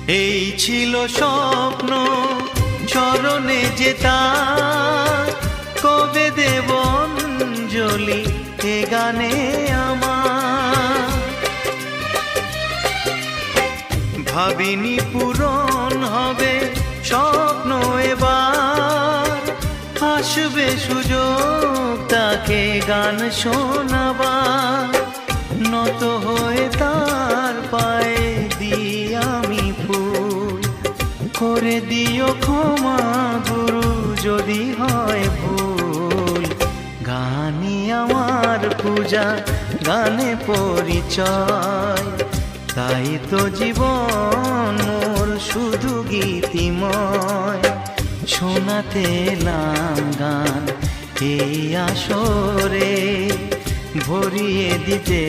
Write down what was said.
এই ছিল স্বপ্ন চরণে যেতার, কবে দেব অঞ্জলি এ গানে আমার। ভাবিনি পূরণ হবে স্বপ্ন এবার, আসবে সুযোগ তাকে গান শোনাবার। নত হয়ে তার পায়ে দিই আমি ফুল, করে দিও ক্ষমা গুরু যদি হয় ভুল। গানই আমার পূজা, গানে পরিচয়, তাই তো জীবন মোর শুধু গীতিময়। শোনাতে এলাম গান এই আসরে, ভরিয়ে দিতে